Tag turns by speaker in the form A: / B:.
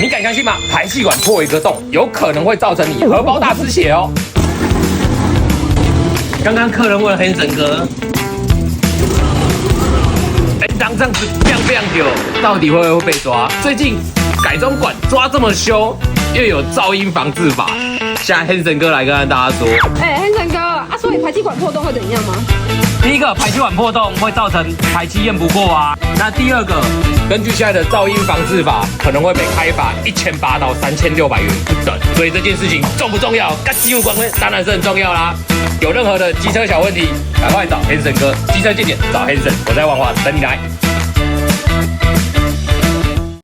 A: 你敢相信吗？排气管破一个洞，有可能会造成你荷包大失血哦。刚刚客人问黑神哥，当这样子非常久，到底会不会被抓？最近改装管抓这么凶，又有噪音防治法，现在黑神哥来跟大家说，
B: 黑神哥啊，所以排气管破洞会怎样吗？
A: 第一个，排气管破洞会造成排气验不过啊。那第二个，根据现在的噪音防治法，可能会被开罚1800到3600元不等。所以这件事情重不重要？跟机务官威当然是很重要啦。有任何的机车小问题，赶快找黑神哥，机车健检找黑神，我在万华等你来。